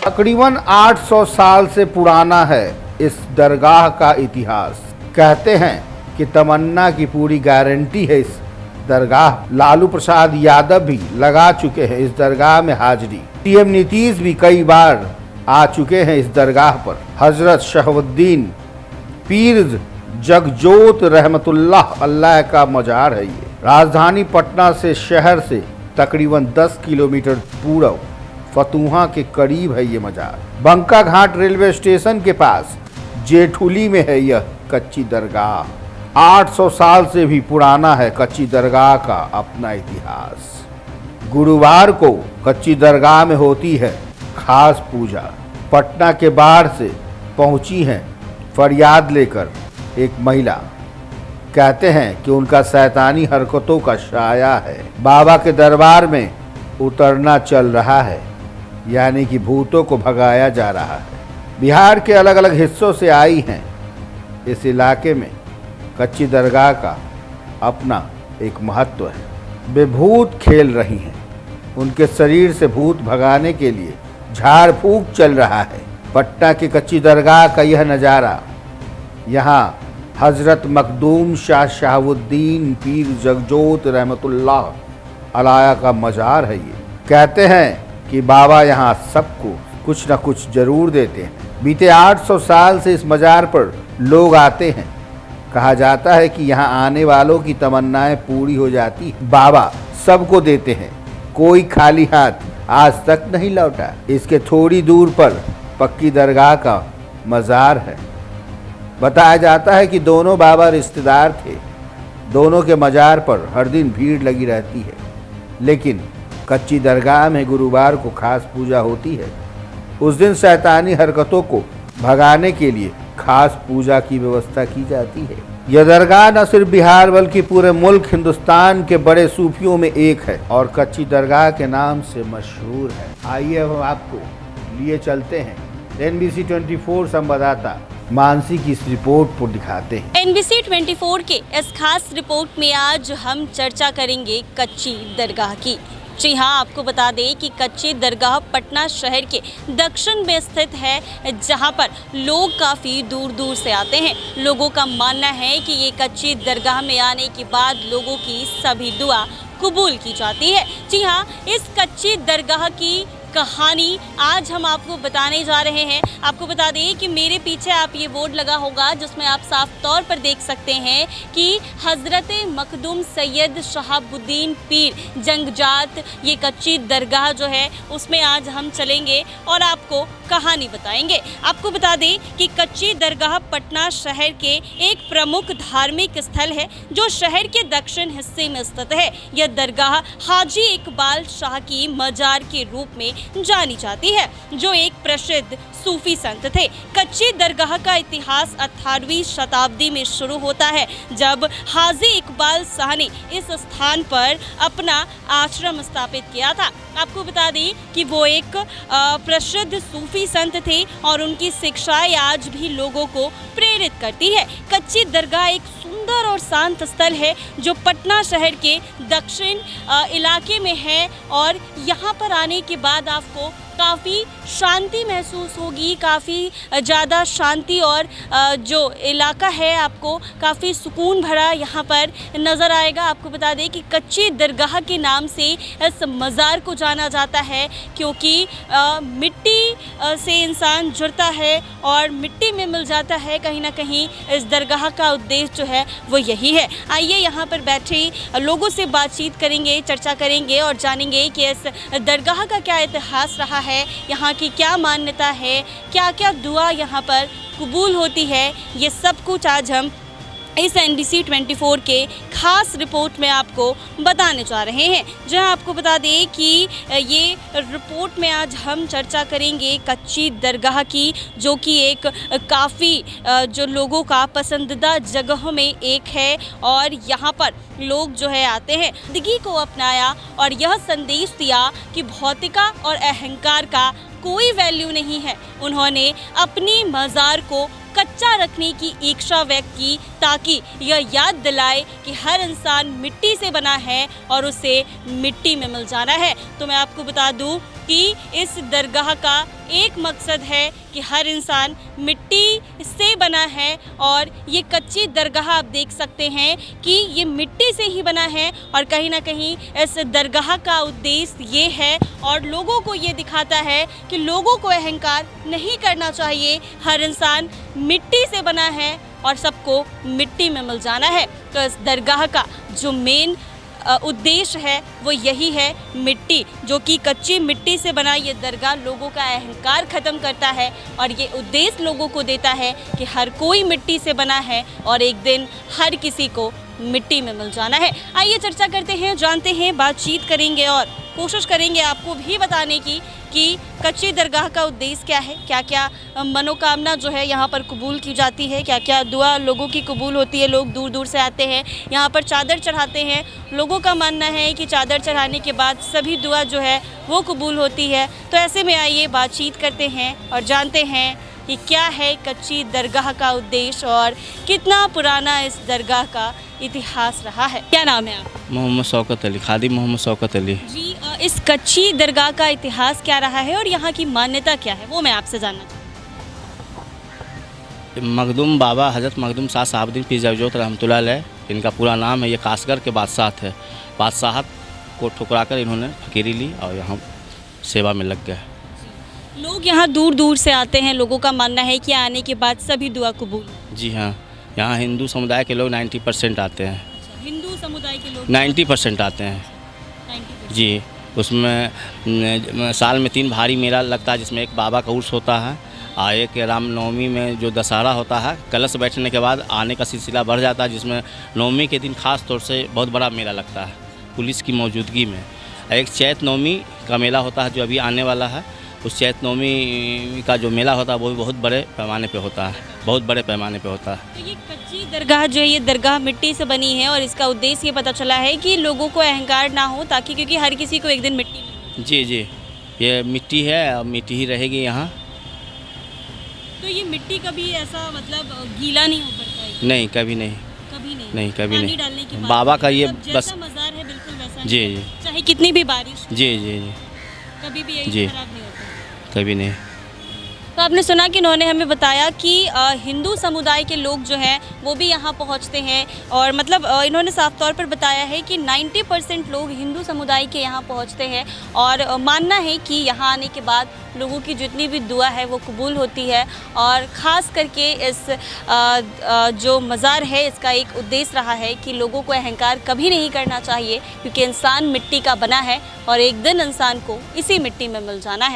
तकरीबन 800 साल से पुराना है इस दरगाह का इतिहास। कहते हैं कि तमन्ना की पूरी गारंटी है इस दरगाह। लालू प्रसाद यादव भी लगा चुके हैं इस दरगाह में हाजिरी। सीएम नीतीश भी कई बार आ चुके हैं इस दरगाह पर। हजरत शहाबुद्दीन पीर जगजोत रहमतुल्लाह अल्लाह का मजार है ये। राजधानी पटना से शहर से तकरीबन 10 किलोमीटर पूर्व फतुहा के करीब है ये मजार। बंका घाट रेलवे स्टेशन के पास जेठुली में है यह कच्ची दरगाह। 800 साल से भी पुराना है कच्ची दरगाह का अपना इतिहास। गुरुवार को कच्ची दरगाह में होती है खास पूजा। पटना के बाढ़ से पहुंची हैं फरियाद लेकर एक महिला। कहते हैं कि उनका शैतानी हरकतों का साया है। बाबा के दरबार में उतरना चल रहा है, यानी कि भूतों को भगाया जा रहा है। बिहार के अलग अलग हिस्सों से आई हैं। इस इलाके में कच्ची दरगाह का अपना एक महत्व है। वे भूत खेल रही हैं। उनके शरीर से भूत भगाने के लिए झाड़ फूंक चल रहा है। पटना की कच्ची दरगाह का यह नज़ारा। यहाँ हजरत मखदूम शाह शहाबुद्दीन पीर जगजोत रहमतुल्लाह अलैह का मजार है ये। कहते हैं कि बाबा यहाँ सबको कुछ न कुछ जरूर देते हैं। बीते 800 साल से इस मजार पर लोग आते हैं। कहा जाता है कि यहाँ आने वालों की तमन्नाएं पूरी हो जाती हैं। बाबा सबको देते हैं, कोई खाली हाथ आज तक नहीं लौटा। इसके थोड़ी दूर पर पक्की दरगाह का मजार है। बताया जाता है कि दोनों बाबा रिश्तेदार थे। दोनों के मजार पर हर दिन भीड़ लगी रहती है, लेकिन कच्ची दरगाह में गुरुवार को खास पूजा होती है। उस दिन शैतानी हरकतों को भगाने के लिए खास पूजा की व्यवस्था की जाती है। यह दरगाह न सिर्फ बिहार बल्कि पूरे मुल्क हिंदुस्तान के बड़े सूफियों में एक है और कच्ची दरगाह के नाम से मशहूर है। आइए हम आपको लिए चलते हैं NBC 24 संवाददाता मानसी की इस रिपोर्ट को दिखाते हैं। NBC 24 के इस खास रिपोर्ट में आज हम चर्चा करेंगे कच्ची दरगाह की। जी हाँ, आपको बता दें कि कच्ची दरगाह पटना शहर के दक्षिण में स्थित है, जहाँ पर लोग काफ़ी दूर दूर से आते हैं। लोगों का मानना है कि ये कच्ची दरगाह में आने के बाद लोगों की सभी दुआ कबूल की जाती है। जी हाँ, इस कच्ची दरगाह की कहानी आज हम आपको बताने जा रहे हैं। आपको बता दें कि मेरे पीछे आप ये बोर्ड लगा होगा जिसमें आप साफ तौर पर देख सकते हैं कि हज़रत मखदूम सैयद शहाबुद्दीन पीर जंगजात ये कच्ची दरगाह जो है उसमें आज हम चलेंगे और आपको कहानी बताएंगे। आपको बता दें कि कच्ची दरगाह पटना शहर के एक प्रमुख धार्मिक स्थल है जो शहर के दक्षिण हिस्से में स्थित है। यह दरगाह हाजी इकबाल शाह की मजार के रूप में जानी जाती है, जो एक प्रसिद्ध सूफी संत थे। कच्ची दरगाह का इतिहास 18वीं शताब्दी में शुरू होता है, जब हाजी इकबाल शाह ने इस स्थान पर अपना आश्रम स्थापित किया था। आपको बता दें कि वो एक प्रसिद्ध सूफी संत थे और उनकी शिक्षाएं आज भी लोगों को प्रेरित करती है। कच्ची दरगाह एक सुंदर और शांत स्थल है जो पटना शहर के दक्षिण इलाके में है और यहाँ पर आने के बाद आपको काफ़ी शांति महसूस होगी। काफ़ी ज़्यादा शांति और जो इलाका है आपको काफ़ी सुकून भरा यहाँ पर नज़र आएगा। आपको बता दें कि कच्ची दरगाह के नाम से इस मज़ार को जाना जाता है, क्योंकि मिट्टी से इंसान जुड़ता है और मिट्टी में मिल जाता है। कहीं ना कहीं इस दरगाह का उद्देश्य जो है वो यही है। आइए यहाँ पर बैठे लोगों से बातचीत करेंगे, चर्चा करेंगे और जानेंगे कि इस दरगाह का क्या इतिहास रहा है, यहाँ की क्या मान्यता है, क्या क्या दुआ यहाँ पर कबूल होती है। ये सब कुछ आज हम इस NBC 24 के खास रिपोर्ट में आपको बताने जा रहे हैं, जहां आपको बता दें कि ये रिपोर्ट में आज हम चर्चा करेंगे कच्ची दरगाह की, जो कि एक काफ़ी जो लोगों का पसंदीदा जगहों में एक है और यहाँ पर लोग जो है आते हैं, जिंदगी को अपनाया और यह संदेश दिया कि भौतिका और अहंकार का कोई वैल्यू नहीं है। उन्होंने अपनी मज़ार को कच्चा रखने की इच्छा व्यक्त की ताकि यह याद दिलाए कि हर इंसान मिट्टी से बना है और उसे मिट्टी में मिल जाना है। तो मैं आपको बता दूं कि इस दरगाह का एक मकसद है कि हर इंसान मिट्टी से बना है और ये कच्ची दरगाह आप देख सकते हैं कि ये मिट्टी से ही बना है और कहीं ना कहीं इस दरगाह का उद्देश्य ये है और लोगों को ये दिखाता है कि लोगों को अहंकार नहीं करना चाहिए। हर इंसान मिट्टी से बना है और सबको मिट्टी में मिल जाना है। तो इस दरगाह का जो मेन उद्देश्य है वो यही है, मिट्टी, जो कि कच्ची मिट्टी से बना ये दरगाह लोगों का अहंकार ख़त्म करता है और ये उद्देश्य लोगों को देता है कि हर कोई मिट्टी से बना है और एक दिन हर किसी को मिट्टी में मिल जाना है। आइए चर्चा करते हैं, जानते हैं, बातचीत करेंगे और कोशिश करेंगे आपको भी बताने की कि कच्ची दरगाह का उद्देश्य क्या है, क्या क्या मनोकामना जो है यहाँ पर कबूल की जाती है, क्या क्या दुआ लोगों की कबूल होती है। लोग दूर दूर से आते हैं, यहाँ पर चादर चढ़ाते हैं। लोगों का मानना है कि चादर चढ़ाने के बाद सभी दुआ जो है वो कबूल होती है। तो ऐसे में आइए बातचीत करते हैं और जानते हैं कि क्या है कच्ची दरगाह का उद्देश्य और कितना पुराना इस दरगाह का इतिहास रहा है। क्या नाम है आप? मोहम्मद शौकत अली, खादी मोहम्मद शौकत अली। जी, इस कच्ची दरगाह का इतिहास क्या रहा है और यहाँ की मान्यता क्या है, वो मैं आपसे जानना चाहती हूँ। मखदूम बाबा हज़रत मखदूम शाह साहबुद्दीन पीर जवजोत रहमतुल्लाह अलैह, इनका पूरा नाम है। ये कासगर के बादशाह थे। बादशाहत को ठुकरा कर इन्होंने फकीरी ली और यहाँ सेवा में लग गए। लोग यहाँ दूर दूर से आते हैं, लोगों का मानना है कि आने के बाद सभी दुआ कबूल। जी हाँ, यहाँ हिंदू समुदाय के लोग 90% आते हैं। हिंदू समुदाय के लोग 90% आते हैं 90%। जी। उसमें साल में 3 भारी मेला लगता है, जिसमें एक बाबा का उर्स होता है और एक रामनवमी में जो दशहरा होता है। कलश बैठने के बाद आने का सिलसिला बढ़ जाता है, जिसमें नवमी के दिन खास तौर से बहुत बड़ा मेला लगता है पुलिस की मौजूदगी में। एक चैत नवमी का मेला होता है जो अभी आने वाला है। उस चैत नवमी का जो मेला होता है वो भी बहुत बड़े पैमाने पे होता है, बहुत बड़े पैमाने पे होता है। तो ये कच्ची दरगाह जो है, ये दरगाह मिट्टी से बनी है और इसका उद्देश्य ये पता चला है कि लोगों को अहंकार ना हो, ताकि क्योंकि हर किसी को एक दिन मिट्टी मिले। जी जी, ये मिट्टी है और मिट्टी ही रहेगी यहाँ। तो ये मिट्टी कभी ऐसा मतलब गीला नहीं हो पड़ता है? नहीं, कभी नहीं, कभी नहीं, नहीं कभी पानी नहीं। डालने के बाद बाबा का ये मतलब बस जैसा मज़ार है बिल्कुल वैसा जी नहीं, जी चाहे कितनी भी बारिश हो, जी जी जी, कभी भी यही जी। खराब नहीं होता। कभी नहीं। तो आपने सुना कि इन्होंने हमें बताया कि हिंदू समुदाय के लोग जो हैं वो भी यहाँ पहुँचते हैं और मतलब इन्होंने साफ तौर पर बताया है कि 90% लोग हिंदू समुदाय के यहाँ पहुँचते हैं और मानना है कि यहाँ आने के बाद लोगों की जितनी भी दुआ है वो कबूल होती है। और ख़ास करके इस जो मज़ार है इसका एक उद्देश्य रहा है कि लोगों को अहंकार कभी नहीं करना चाहिए, क्योंकि इंसान मिट्टी का बना है और एक दिन इंसान को इसी मिट्टी में मिल जाना है।